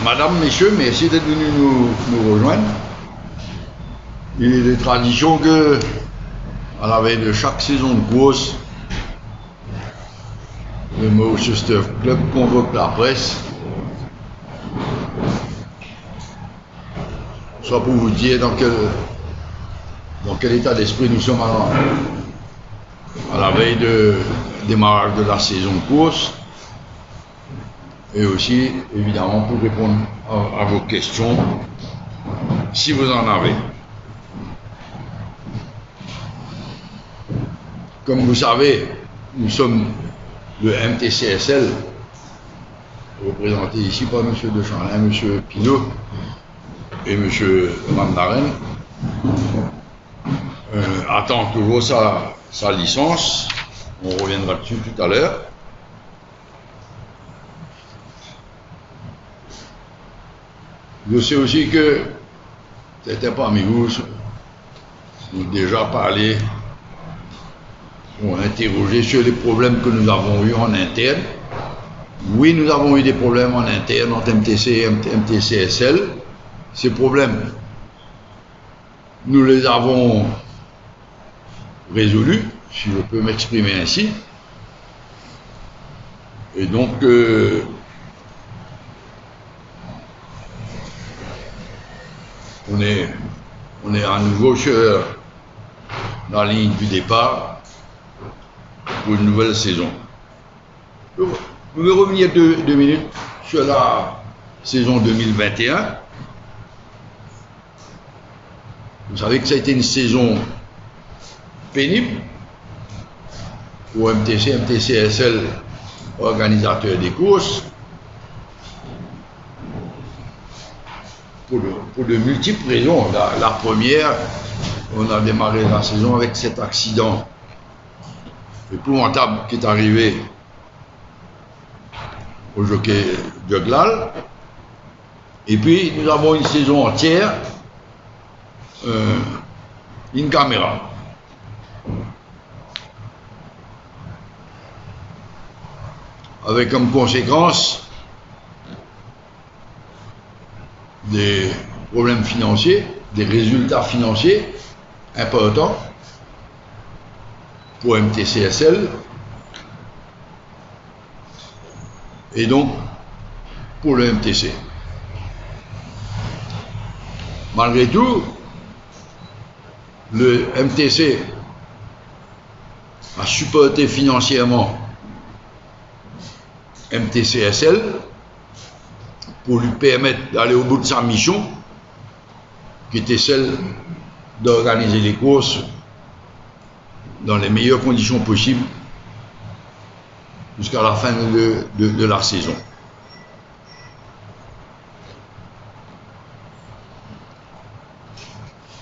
Madame, messieurs, merci d'être venus nous rejoindre. Il est de tradition que, à la veille de chaque saison de course, le Worcester Club convoque la presse, soit pour vous dire dans quel état d'esprit nous sommes à la veille de démarrage de la saison de course, et aussi évidemment pour répondre à vos questions si vous en avez. Comme vous savez, nous sommes le MTCSL, représenté ici par M. De Chanlin, M. Pinault et M. Mandaren, attend toujours sa licence. On reviendra dessus tout à l'heure. Je sais aussi que certains parmi vous ont déjà parlé, ont interrogé sur les problèmes que nous avons eus en interne. Oui, nous avons eu des problèmes en interne entre MTC et MTCSL. Ces problèmes, nous les avons résolus, si je peux m'exprimer ainsi. Et donc, on est à nouveau sur la ligne du départ pour une nouvelle saison. Je vais revenir deux minutes sur la saison 2021. Vous savez que ça a été une saison pénible pour MTC, MTCSL, organisateur des courses, pour de multiples raisons. La première, on a démarré la saison avec cet accident épouvantable qui est arrivé au jockey Juglal. Et puis, nous avons une saison entière in camera. Avec comme conséquence des problèmes financiers, des résultats financiers importants pour MTCSL et donc pour le MTC. Malgré tout, le MTC a supporté financièrement MTCSL pour lui permettre d'aller au bout de sa mission, qui était celle d'organiser les courses dans les meilleures conditions possibles jusqu'à la fin de la saison.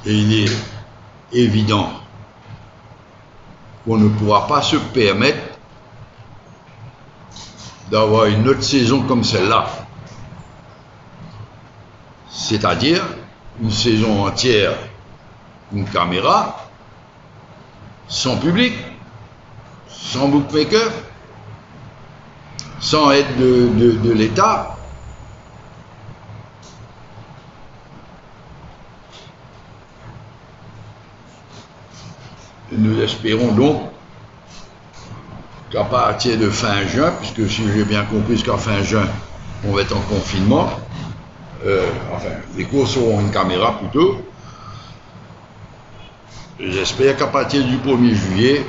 Et il est évident qu'on ne pourra pas se permettre d'avoir une autre saison comme celle-là. C'est-à-dire une saison entière, une caméra, sans public, sans bookmaker, sans aide de l'État. Nous espérons donc qu'à partir de fin juin, puisque si j'ai bien compris qu'à fin juin, on va être en confinement, les courses auront une caméra plutôt. J'espère qu'à partir du 1er juillet,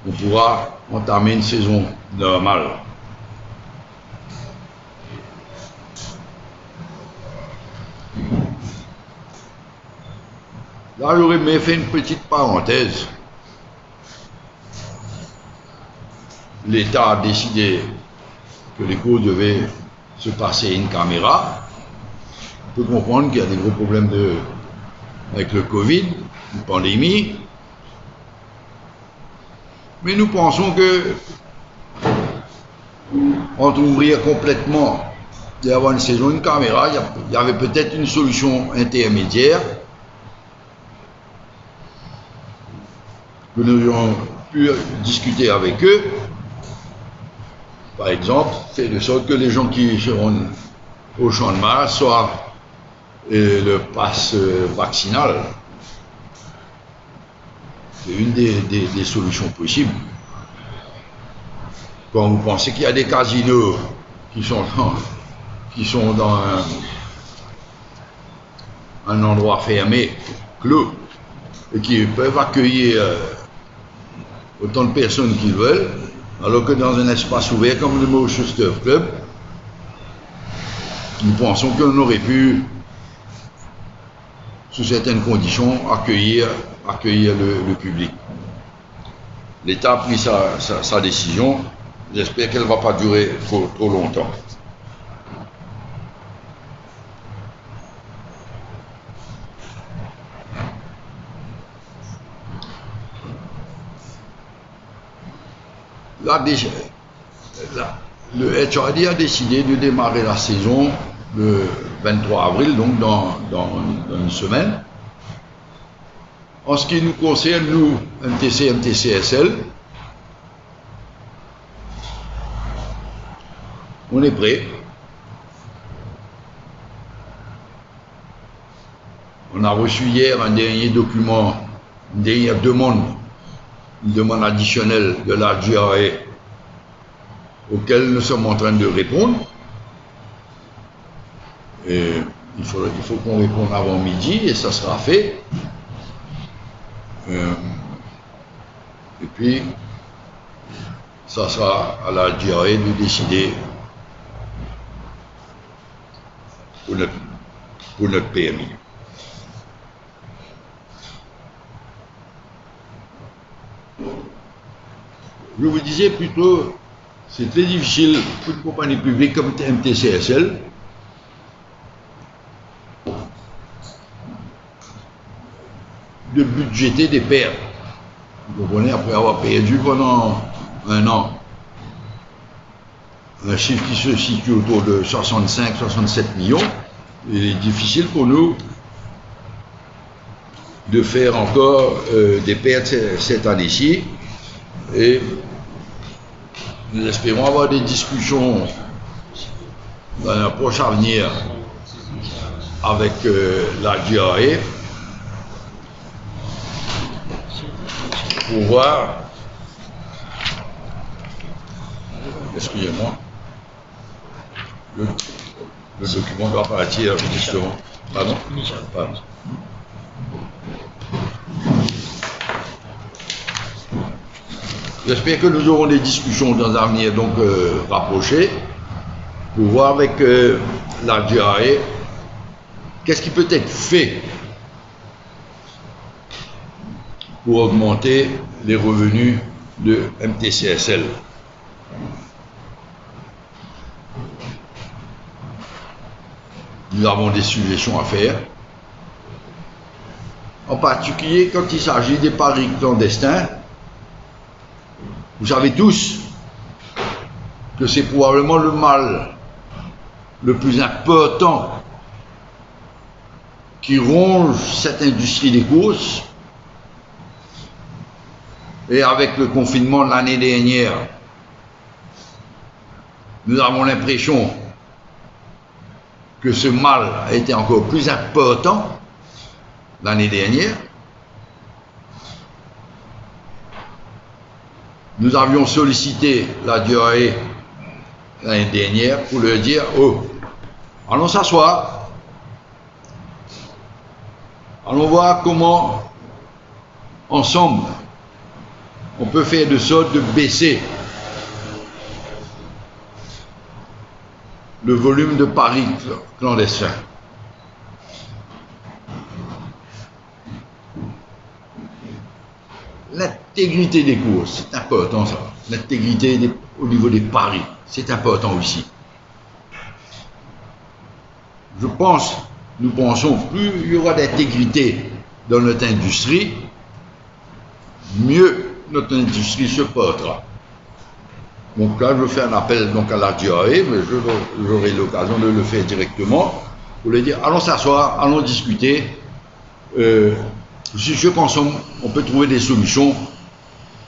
on pourra entamer une saison normale. Là, j'aurais fait une petite parenthèse. L'État a décidé que les courses devaient se passer une caméra. On peut comprendre qu'il y a des gros problèmes avec le Covid, une pandémie. Mais nous pensons que entre ouvrir complètement et avoir une saison, une caméra, il y avait peut-être une solution intermédiaire que nous aurions pu discuter avec eux. Par exemple, faire de sorte que les gens qui seront au champ de Mars, soit le pass vaccinal. C'est une des solutions possibles. Quand vous pensez qu'il y a des casinos qui sont dans un endroit fermé, clos, et qui peuvent accueillir autant de personnes qu'ils veulent, alors que dans un espace ouvert comme le Motion Surf Club, nous pensons qu'on aurait pu, sous certaines conditions, accueillir le public. L'État a pris sa décision. J'espère qu'elle ne va pas durer trop longtemps. Le HRD a décidé de démarrer la saison le 23 avril, donc dans une semaine. En ce qui nous concerne, nous, MTC, MTCSL, on est prêt. On a reçu hier un dernier document, une dernière demande additionnelle de la GRA auquel nous sommes en train de répondre. Et il faut qu'on réponde avant midi et ça sera fait. Et puis, ça sera à la GRA de décider pour notre PMI. Je vous disais plutôt, c'est très difficile pour une compagnie publique comme MTCSL de budgéter des pertes. Vous comprenez, après avoir perdu pendant un an un chiffre qui se situe autour de 65-67 millions, il est difficile pour nous de faire encore des pertes cette année-ci. Et nous espérons avoir des discussions dans un proche avenir avec la GRA pour voir, excusez-moi, le document doit partir justement. Pardon? Pardon. J'espère que nous aurons des discussions dans un avenir donc rapproché pour voir avec la GRA qu'est-ce qui peut être fait pour augmenter les revenus de MTCSL. Nous avons des suggestions à faire, en particulier quand il s'agit des paris clandestins. Vous savez tous que c'est probablement le mal le plus important qui ronge cette industrie des courses. Et avec le confinement de l'année dernière, nous avons l'impression que ce mal a été encore plus important l'année dernière. Nous avions sollicité la GRA l'année dernière pour leur dire « Oh, allons s'asseoir, allons voir comment, ensemble, on peut faire de sorte de baisser le volume de paris clandestins. » L'intégrité des courses, c'est important ça. L'intégrité au niveau des paris, c'est important aussi. Nous pensons, plus il y aura d'intégrité dans notre industrie, mieux notre industrie se portera. Donc là, je fais un appel donc à la GRA, mais j'aurai l'occasion de le faire directement, pour leur dire, allons s'asseoir, allons discuter. Je suis sûr qu'ensemble, on peut trouver des solutions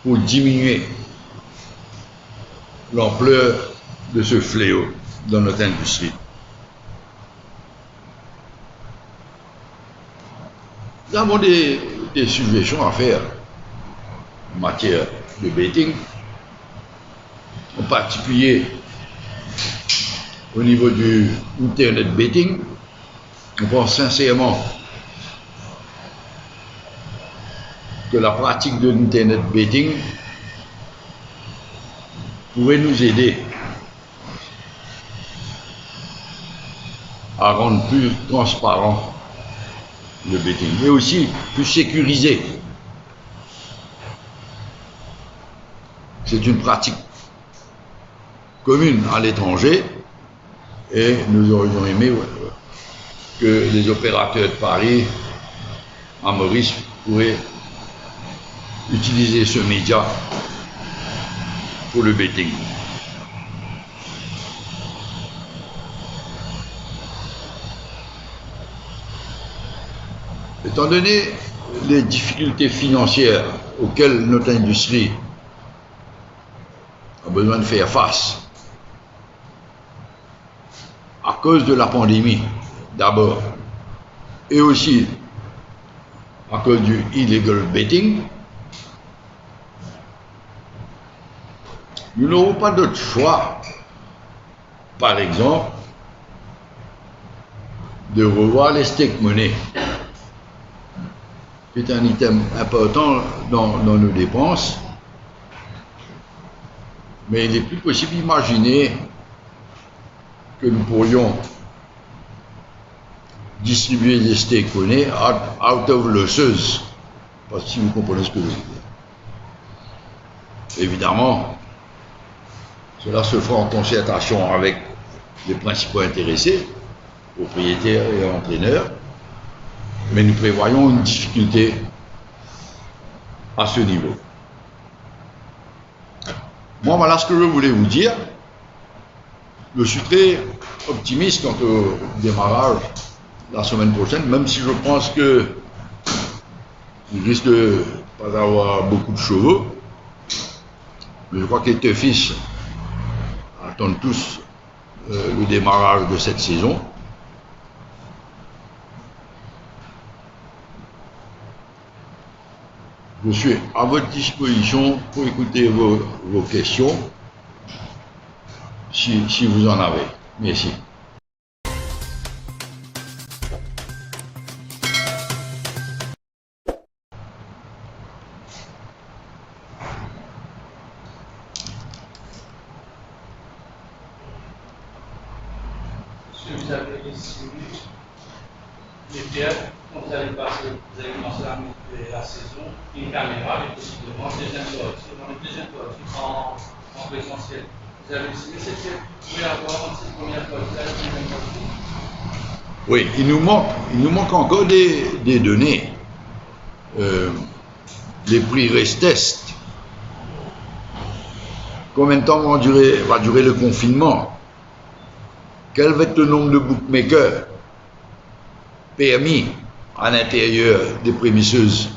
pour diminuer l'ampleur de ce fléau dans notre industrie. Nous avons des suggestions à faire en matière de betting, en particulier au niveau du Internet betting. On pense sincèrement que la pratique de l'Internet betting pourrait nous aider à rendre plus transparent le betting, mais aussi plus sécurisé. C'est une pratique commune à l'étranger et nous aurions aimé que les opérateurs de paris à Maurice pourraient utiliser ce média pour le betting. Étant donné les difficultés financières auxquelles notre industrie a besoin de faire face, à cause de la pandémie d'abord, et aussi à cause du illegal betting, nous n'aurons pas d'autre choix, par exemple, de revoir les stake money. C'est un item important dans nos dépenses, mais il est plus possible d'imaginer que nous pourrions distribuer des stake money out of losses, parce que si vous comprenez ce que je veux dire. Évidemment, cela se fera en concertation avec les principaux intéressés, propriétaires et entraîneurs, mais nous prévoyons une difficulté à ce niveau. Moi, voilà ce que je voulais vous dire. Je suis très optimiste quant au démarrage la semaine prochaine, même si je pense que il risque de pas avoir beaucoup de chevaux. Mais je crois que les Toughys attendent tous le démarrage de cette saison. Je suis à votre disposition pour écouter vos questions, si vous en avez. Merci. Est-ce que vous avez estimé les pertes quand vous allez commencer la saison, une caméra et possiblement deuxième sortie, dans les deuxièmes sorties en présentiel? Vous avez estimé cette pertes que vous pouvez avoir dans cette première sortie, la deuxième sortie? Oui, il nous manque encore des données. Les prix rest-test. Combien de temps va durer le confinement? Quel va être le nombre de bookmakers permis à l'intérieur des prémisseuses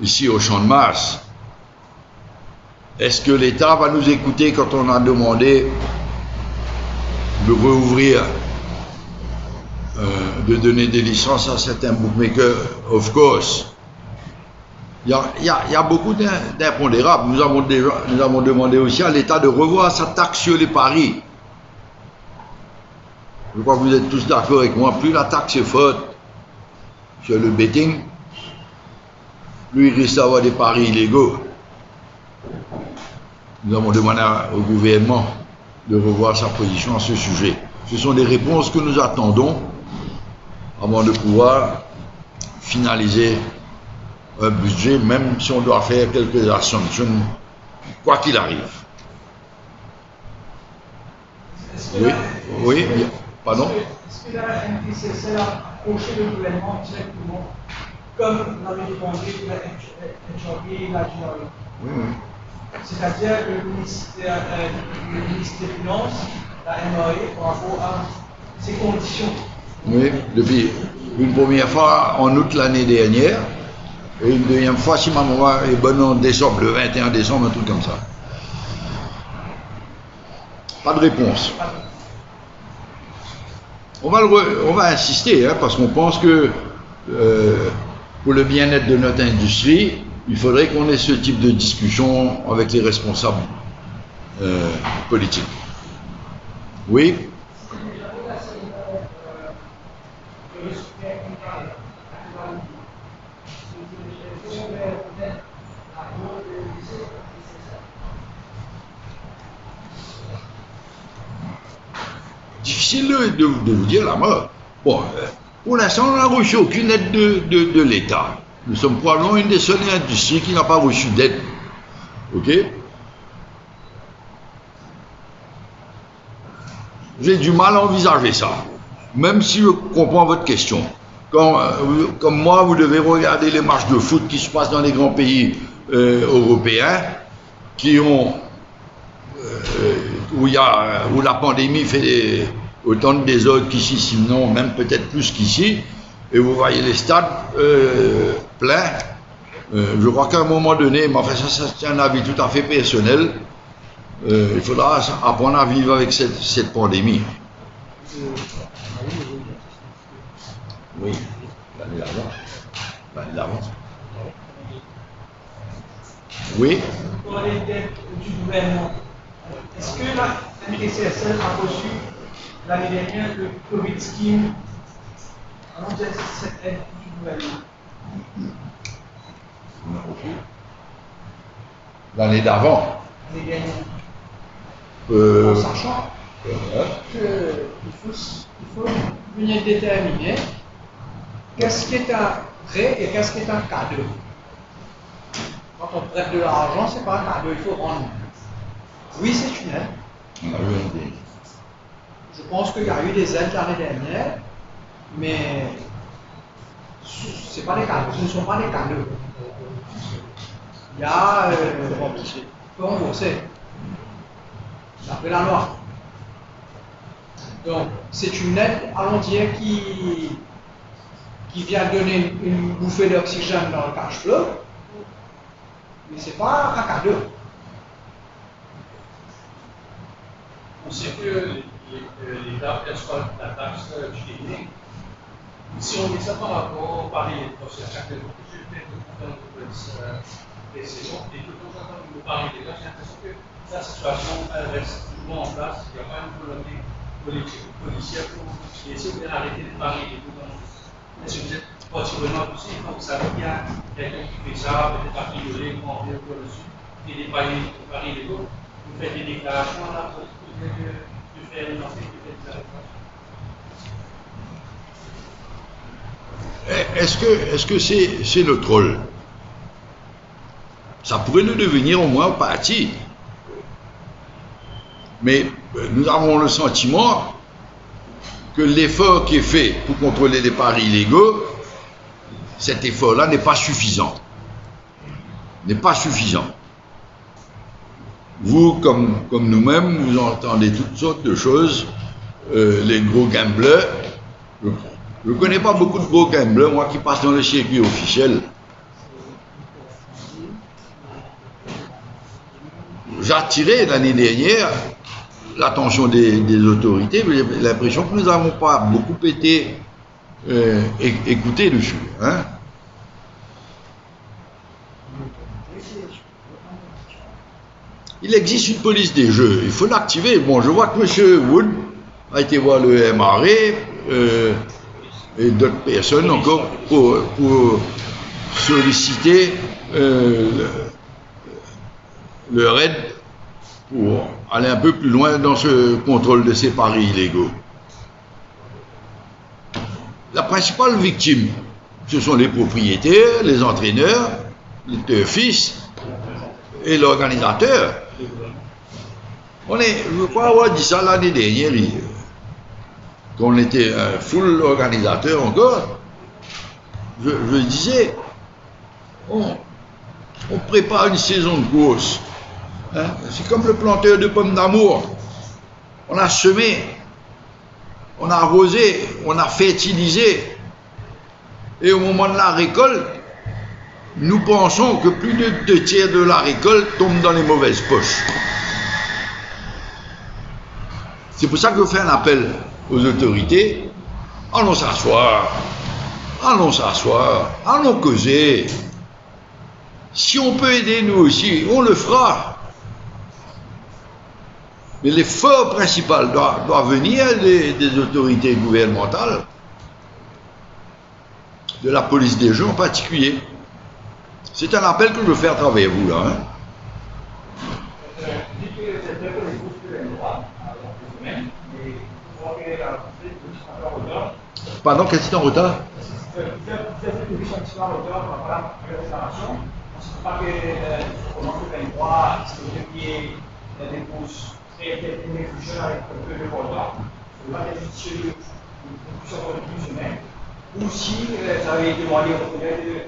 ici au Champ de Mars? Est-ce que l'État va nous écouter quand on a demandé de rouvrir, de donner des licences à certains bookmakers? Of course. Il y a beaucoup d'impondérables. Nous avons demandé aussi à l'État de revoir sa taxe sur les paris. Je crois que vous êtes tous d'accord avec moi. Plus la taxe est forte sur le betting, plus il risque d'avoir des paris illégaux. Nous avons demandé au gouvernement de revoir sa position à ce sujet. Ce sont des réponses que nous attendons avant de pouvoir finaliser un budget, même si on doit faire quelques assumptions, quoi qu'il arrive. Oui, pardon? Est-ce que la NTCC a approché le gouvernement directement, comme l'avait demandé la HRB et la GRE? Oui. C'est-à-dire le ministre des Finances, la MAE, par rapport à ces conditions? Oui, depuis une première fois en août l'année dernière, et une deuxième fois, si ma mémoire est bonne, en décembre, le 21 décembre, un truc comme ça. Pas de réponse. On va insister, parce qu'on pense que pour le bien-être de notre industrie, il faudrait qu'on ait ce type de discussion avec les responsables politiques. Oui? Difficile de vous dire la mort. Bon, pour l'instant, on n'a reçu aucune aide de l'État. Nous sommes probablement une des seules industries qui n'a pas reçu d'aide. OK? J'ai du mal à envisager ça, même si je comprends votre question. Comme moi, vous devez regarder les matchs de foot qui se passent dans les grands pays européens, qui ont où la pandémie fait autant de désordre qu'ici, sinon même peut-être plus qu'ici, et vous voyez les stades pleins. Je crois qu'à un moment donné, mais enfin ça c'est un avis tout à fait personnel, il faudra apprendre à vivre avec cette pandémie. Oui, l'année d'avant. Oui. Vous parlez d'aide du gouvernement. Est-ce que la MTCSL a reçu l'année dernière le Covid Scheme? Allons dire cette aide du gouvernement. L'année d'avant. L'année dernière. En sachant qu'il faut venir déterminer qu'est-ce qui est un prêt et qu'est-ce qui est un cadeau. Quand on prête de l'argent, c'est pas un cadeau, il faut rendre. Oui, c'est une aide. Je pense qu'il y a eu des aides l'année dernière, mais c'est pas des cadeaux, ce ne sont pas des cadeaux. Il y a faut rembourser. D'après la loi. Donc, c'est une aide, allons dire, qui vient donner une bouffée d'oxygène dans le cash flow, mais ce n'est pas un cadeau. On sait que l'État perçoit la taxe chimique. Si on met ça par rapport au Paris, parce qu'il y a certaines fois que j'ai fait des conférences des saisons, et que quand j'entends le Paris, j'ai l'impression que la situation reste toujours en place. Il n'y a pas une volonté policière pour essayer d'arrêter les paris et tout. Est-ce que vous êtes particulièrement aussi, quand vous savez qu'il y a quelqu'un qui fait ça, peut-être à priori, pour en venir pour le sud, et des paris légaux, vous faites des déclarations à la police, de faire une enquête, de faire des arrestations. Est-ce que c'est notre rôle? Ça pourrait le devenir au moins en partie. Mais nous avons le sentiment que l'effort qui est fait pour contrôler les paris illégaux, cet effort-là n'est pas suffisant. N'est pas suffisant. Vous, comme nous-mêmes, vous entendez toutes sortes de choses, les gros gamblers. Je ne connais pas beaucoup de gros gamblers, moi qui passe dans le circuit officiel. J'ai attiré l'année dernière l'attention des autorités, mais j'ai l'impression que nous n'avons pas beaucoup été écoutés dessus. Hein? Il existe une police des jeux, il faut l'activer. Bon, je vois que M. Wood a été voir le MRA et d'autres personnes encore pour solliciter le RAID pour aller un peu plus loin dans ce contrôle de ces paris illégaux. La principale victime, ce sont les propriétaires, les entraîneurs, les turfistes et l'organisateur. Je crois avoir dit ça l'année dernière, quand on était un full organisateur encore. Je disais, on prépare une saison de course. Hein? C'est comme le planteur de pommes d'amour. On a semé, on a arrosé, on a fertilisé. Et au moment de la récolte, nous pensons que plus de 2/3 de la récolte tombe dans les mauvaises poches. C'est pour ça que je fais un appel aux autorités. Allons s'asseoir, allons s'asseoir, allons causer. Si on peut aider nous aussi, on le fera. Mais l'effort principal doit venir des autorités gouvernementales, de la police des jeux en particulier. C'est un appel que je veux faire à travers vous, là. Hein. Pardon, qu'est-ce qui est en retard? Ou si vous avez demandé au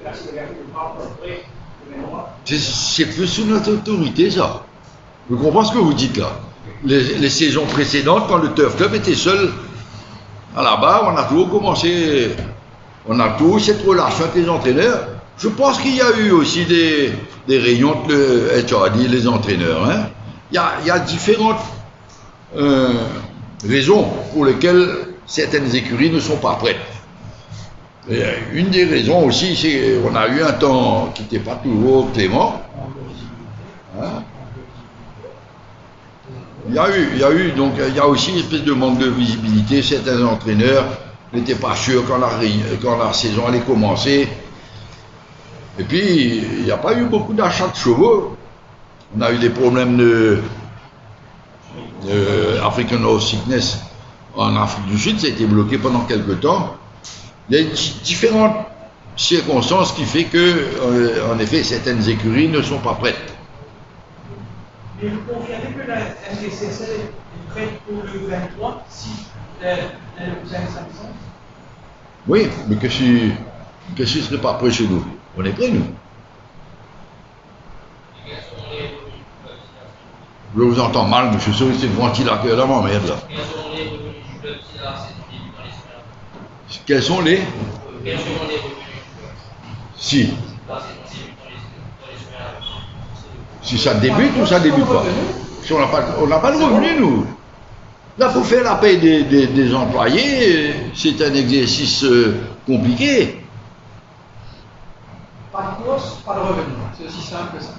l'accélérateur de pas après le mémoire. C'est plus sous notre autorité, ça. Je comprends ce que vous dites là. Les saisons précédentes, quand le Turf Club était seul à la barre, on a toujours commencé, on a toujours cette relation avec les entraîneurs. Je pense qu'il y a eu aussi des réunions entre le HRD et les entraîneurs. Hein. Il y a différentes raisons pour lesquelles certaines écuries ne sont pas prêtes. Et une des raisons aussi, c'est qu'on a eu un temps qui n'était pas toujours clément. Hein? Il y a aussi une espèce de manque de visibilité. Certains entraîneurs n'étaient pas sûrs quand la saison allait commencer. Et puis, il n'y a pas eu beaucoup d'achats de chevaux. On a eu des problèmes de African Horse Sickness en Afrique du Sud. Ça a été bloqué pendant quelques temps. Il y a différentes circonstances qui font que, en effet, certaines écuries ne sont pas prêtes. Mais vous confirmez que la MDCSL est prête pour le 23 si vous avez sa licence? Oui, mais qu'est-ce qui ne serait pas prêt chez nous? On est prêts, nous. Je vous entends mal, monsieur Souris, c'est le ventilateur là, m'emmerde là. Quels sont les Si. Si ça débute ou ça débute pas. Si on n'a pas de revenus, nous. Là, pour faire la paie des employés, c'est un exercice compliqué. Pas de course, pas de revenus. C'est aussi simple que ça.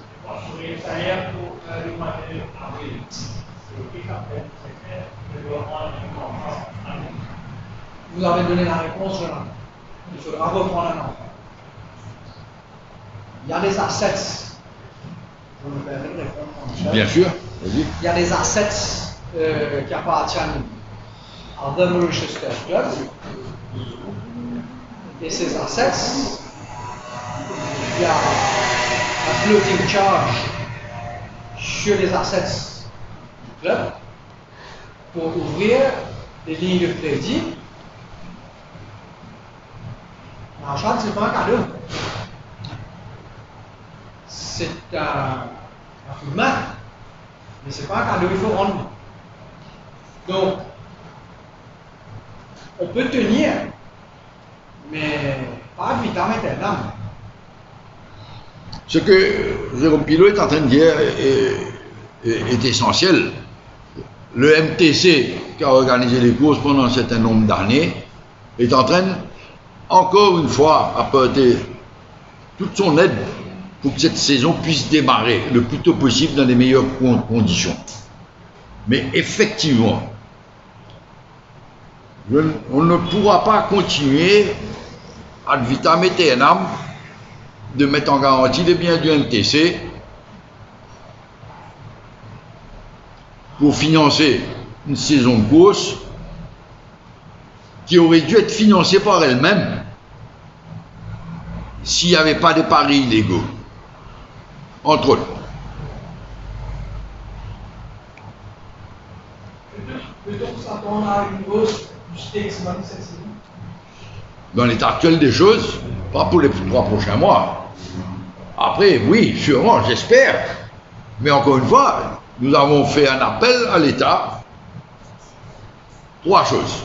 Vous avez donné la réponse, Jonathan. Il faudra reprendre un enfant. Il y a des assets. Je me permets de répondre en chef. Bien sûr, vas-y. Il y a des assets qui appartiennent à The Mauritius Turf Club. Et ces assets, il y a un floating charge sur les assets du club pour ouvrir des lignes de crédit. L'achat, ce n'est pas un cadeau. C'est un coup de main, mais ce n'est pas un cadeau, il faut rendre. Donc, on peut tenir, mais pas ad vitam aeternam. Ce que Jérôme Pilot est en train de dire est essentiel. Le MTC, qui a organisé les courses pendant un certain nombre d'années, est en train, encore une fois, apporter toute son aide pour que cette saison puisse démarrer le plus tôt possible dans les meilleures conditions. Mais effectivement, on ne pourra pas continuer ad vitam aeternam de mettre en garantie les biens du MTC pour financer une saison de course qui aurait dû être financée par elle-même s'il n'y avait pas des paris illégaux, entre autres. Peut-on s'attendre à une hausse du stakes money cette saison? Dans l'état actuel des choses, pas pour les 3 prochains mois. Après, oui, sûrement, j'espère. Mais encore une fois, nous avons fait un appel à l'État. 3 choses.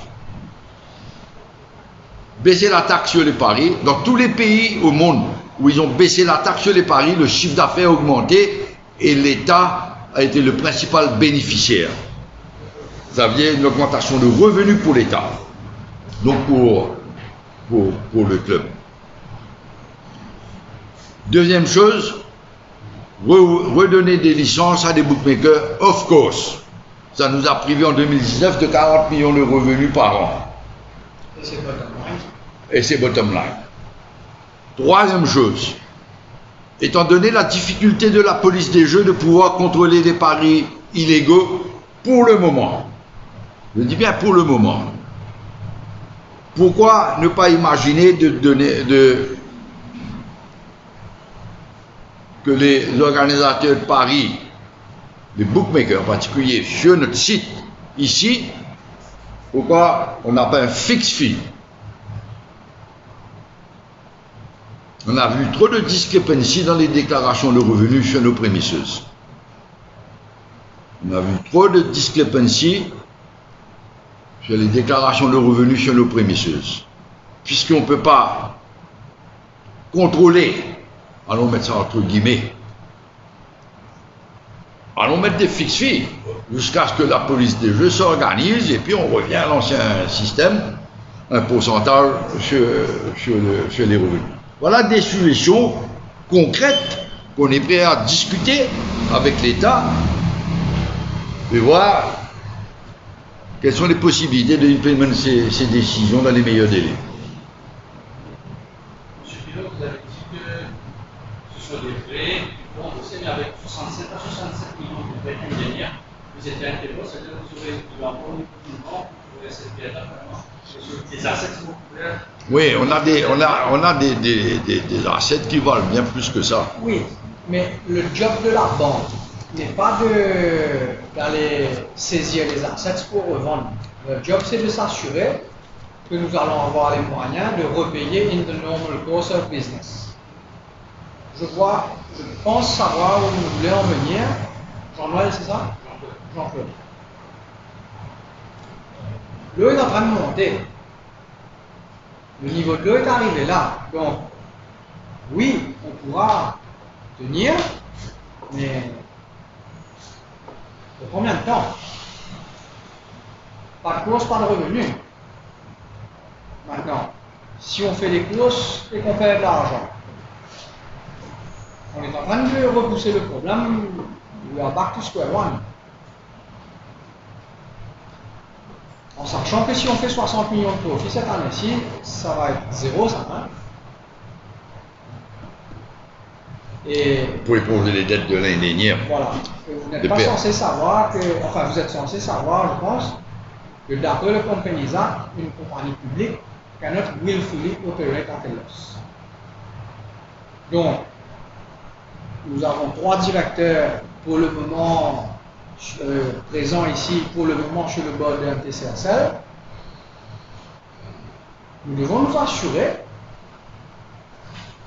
Baisser la taxe sur les paris. Dans tous les pays au monde où ils ont baissé la taxe sur les paris, le chiffre d'affaires a augmenté et l'État a été le principal bénéficiaire. Vous aviez une augmentation de revenus pour l'État. Donc pour pour le club. Deuxième chose, redonner des licences à des bookmakers, of course. Ça nous a privé en 2019 de 40 millions de revenus par an. Et c'est bottom line. Troisième chose, étant donné la difficulté de la police des jeux de pouvoir contrôler les paris illégaux pour le moment, je dis bien pour le moment, pourquoi ne pas imaginer que les organisateurs de paris, les bookmakers en particulier, sur notre site ici, pourquoi on n'a pas un fixe fee? On a vu trop de discrepancies dans les déclarations de revenus sur nos prémisseuses. On a vu trop de discrepancies sur les déclarations de revenus sur nos prémisseuses. Puisqu'on ne peut pas contrôler, allons mettre ça entre guillemets, allons mettre des fixes fees jusqu'à ce que la police des jeux s'organise et puis on revient à l'ancien système, un pourcentage sur les revenus. Voilà des solutions concrètes qu'on est prêt à discuter avec l'État et voir quelles sont les possibilités d'implémenter ces décisions dans les meilleurs délais. Monsieur Pilot, vous avez dit que ce sont des frais qui vont rembourser, mais avec 67 à 67 millions de frais une dernière, vous étiez intégrés, c'est-à-dire que vous aurez dû avoir uniquement pour rester là vraiment. Les assets sont couverts. Oui, on a des assets qui valent bien plus que ça. Oui, mais le job de la banque n'est pas d'aller saisir les assets pour revendre. Le job, c'est de s'assurer que nous allons avoir les moyens de repayer in the normal course of business. Je pense savoir où vous voulez en venir. Jean-Noël, c'est ça? Jean-Claude. L'eau est en train de monter. Le niveau de l'eau est arrivé là. Donc, oui, on pourra tenir, mais pour combien de temps? Pas de course, pas de revenus. Maintenant, si on fait des courses et qu'on fait de l'argent, on est en train de repousser le problème. We are back to square one. En sachant que si on fait 60 millions de profits cette année-ci, ça va être zéro, ça va. Et pour épouser les dettes de l'année dernière. voilà. Vous n'êtes pas censé savoir que, enfin, vous êtes censé savoir, je pense, que d'après le Companies Act, une compagnie publique cannot willfully operate at a loss. Donc, nous avons 3 directeurs pour le moment présents ici, pour le moment sur le board de MTCSL. Nous devons nous assurer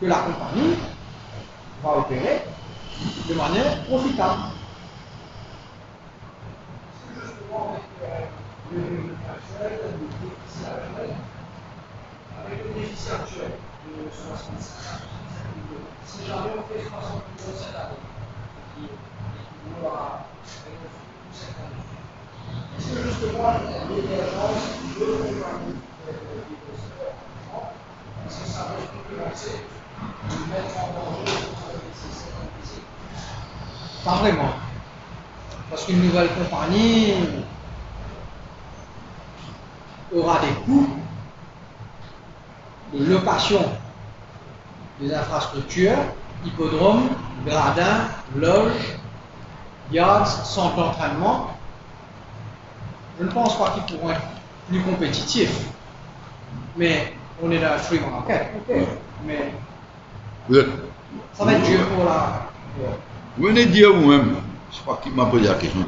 que la compagnie va opérer de manière profitable. Avec le déficit actuel de 65, si jamais on fait 60 millions cette année, on aura cette année. Est-ce que justement l'émergence de compagnies est-ce que ça va influencer de mettre en danger pas vraiment. Parce qu'une nouvelle compagnie aura des coûts de location des infrastructures, hippodromes, gradins, loges, yards, centres d'entraînement. Je ne pense pas qu'ils pourront être plus compétitifs. Mais on est dans un free market, ok. Mais ça va être dur pour la... Vous venez de dire vous-même, je ne sais pas qui m'a posé la question.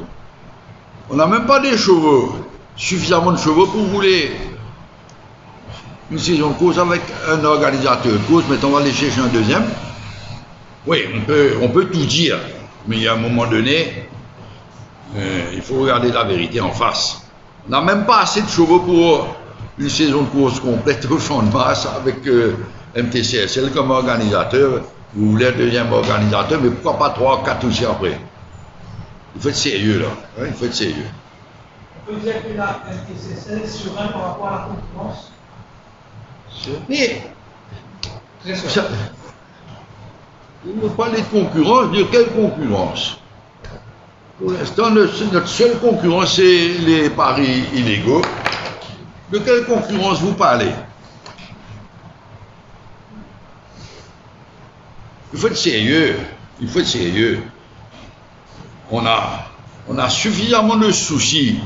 On n'a même pas des chevaux, suffisamment de chevaux pour rouler une saison de course avec un organisateur de course, mais on va aller chercher un deuxième. Oui, on peut tout dire, mais il y a un moment donné, il faut regarder la vérité en face. On n'a même pas assez de chevaux pour une saison de course complète au champ de masse avec MTCSL comme organisateur. Vous voulez un deuxième organisateur, mais pourquoi pas 3, 4 aussi après? Il faut être sérieux là, hein, il faut être sérieux. On peut dire que la MTCSL est serein par rapport à la concurrence? Mais, Très sûr. ça, on parlait de concurrence, de quelle concurrence? Pour l'instant, notre seule concurrence, c'est les paris illégaux. De quelle concurrence vous parlez? Il faut être sérieux. Il faut être sérieux. On a suffisamment de soucis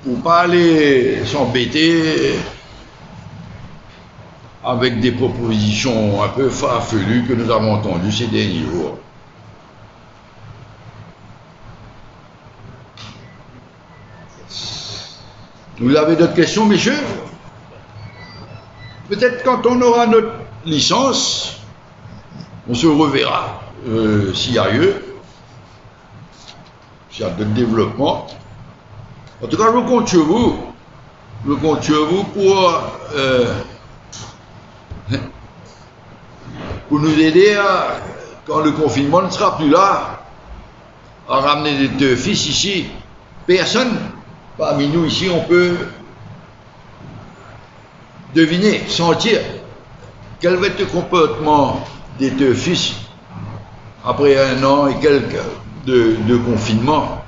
pour pas aller s'embêter avec des propositions un peu farfelues que nous avons entendues ces derniers jours. Vous avez d'autres questions, messieurs? Peut-être quand on aura notre licence, on se reverra s'il y a lieu, s'il y a de développement. En tout cas, je compte sur vous. Je compte sur vous pour nous aider quand le confinement ne sera plus là, à ramener des fils ici. Personne parmi nous ici, on peut deviner, sentir quel va être le comportement des deux fils après 1 an et quelques de confinement.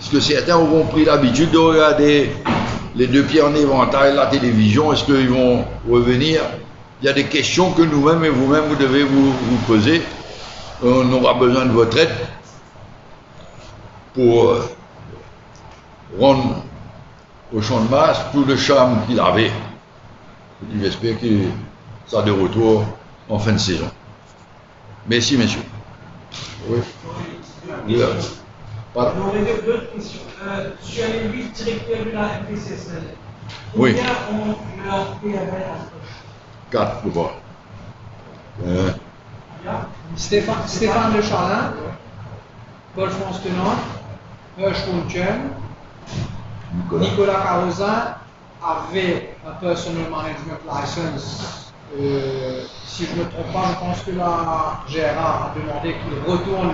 Est-ce que certains auront pris l'habitude de regarder les 2 pieds en éventail la télévision? Est-ce qu'ils vont revenir? Il y a des questions que nous-mêmes et vous-même vous devez vous poser. On aura besoin de votre aide pour rendre au Champ de Mars tout le charme qu'il avait. J'espère qu'il sera de retour en fin de saison. Merci, messieurs. Oui. Pardon. J'aurais d'autres questions. Sur les 8 directeurs de la MPCSL, Oui. combien ont leur PML en poche? 4, je crois. Stéphane de Charlin, Paul-France Tenant, Hirsch Wunchen, Nicolas Carozin avait un Personal Management License. Si je ne me trompe pas, je pense que la GRA a demandé qu'il retourne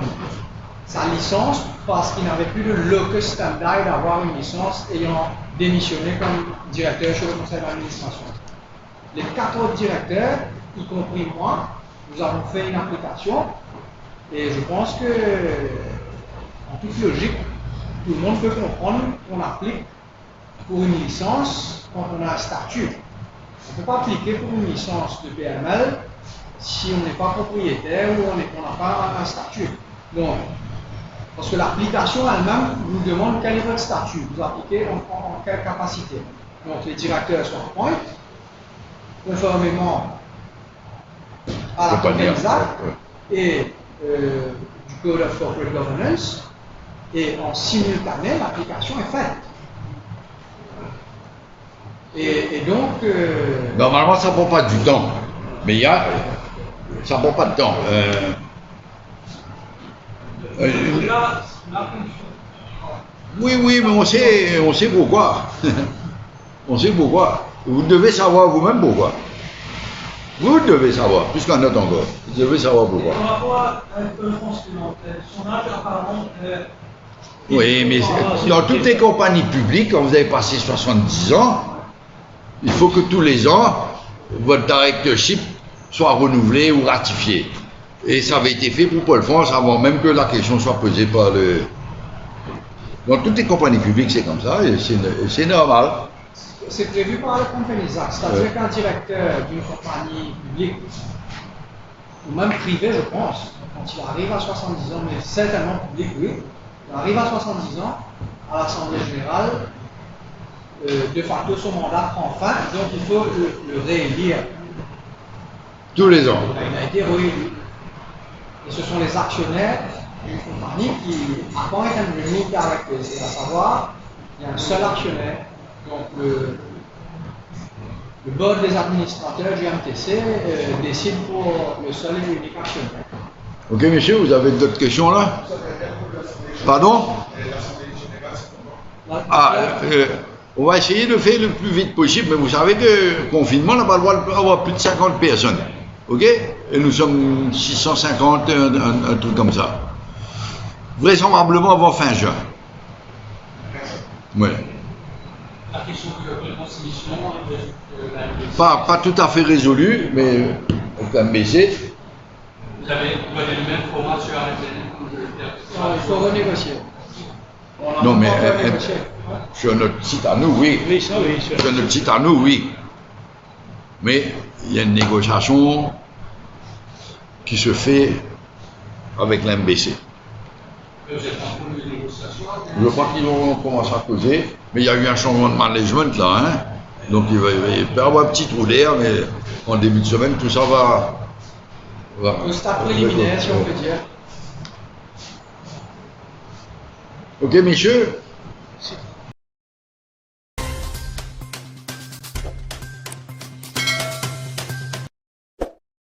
sa licence parce qu'il n'avait plus de locus standi d'avoir une licence ayant démissionné comme directeur chez le conseil d'administration. Les 4 autres directeurs, y compris moi, nous avons fait une application et je pense que, en toute logique, tout le monde peut comprendre qu'on applique pour une licence quand on a un statut. On ne peut pas appliquer pour une licence de PML si on n'est pas propriétaire ou on n'a pas un statut. Donc, parce que l'application elle-même vous demande quel est votre statut, vous appliquez en quelle capacité. Donc les directeurs sont en point, conformément à la Companies Act et du Code of Corporate Governance, et en simultané, l'application est faite. Et donc... Normalement, ça ne prend pas du temps. Mais ça ne prend pas de temps. Oui, mais on sait pourquoi. On sait pourquoi. Vous devez savoir vous-même pourquoi. Vous devez savoir, puisqu'on note encore. Vous devez savoir pourquoi. Par rapport à France Tenant, son âge apparemment... Oui, mais dans toutes les compagnies publiques, quand vous avez passé 70 ans, il faut que tous les ans, votre directorship soit renouvelé ou ratifié. Et ça avait été fait pour Paul France avant même que la question soit posée par le... Dans toutes les compagnies publiques, c'est comme ça, et c'est normal. C'est prévu par le Companies Act, c'est-à-dire qu'un directeur d'une compagnie publique, ou même privée, je pense, quand il arrive à 70 ans, mais certainement public, oui, il arrive à 70 ans, à l'Assemblée Générale, de facto son mandat prend fin, donc il faut le réélire. Tous les ans. Il a été réélu. Et ce sont les actionnaire d'une compagnie qui appoint un unique directeur, c'est à savoir, il y a un seul actionnaire. Donc le board des administrateurs du MTC décide pour le seul et unique actionnaire. Ok, messieurs, vous avez d'autres questions là? Pardon? On va essayer de faire le plus vite possible, mais vous savez que le confinement, on n'a pas le droit d'avoir plus de 50 personnes. Ok? Et nous sommes 650, un truc comme ça. Vraisemblablement avant fin juin. Ouais. La question de transmission de la MBC. Pas tout à fait résolu, mais avec la MBC. Vous avez le même format sur Internet comme je le fais. Non, il faut renégocier. On a Non, mais encore à négocier. sur notre site à nous, oui. Oui, ça oui. Sur notre site à nous, oui. Mais il y a une négociation qui se fait avec l'MBC. Vous êtes en cours de négociation. Je crois qu'ils vont commencer à causer, mais il y a eu un changement de management là, hein. Donc il va y avoir un petit trou d'air, mais en début de semaine, tout ça va. Au stade préliminaire, si on peut dire. Ok, messieurs.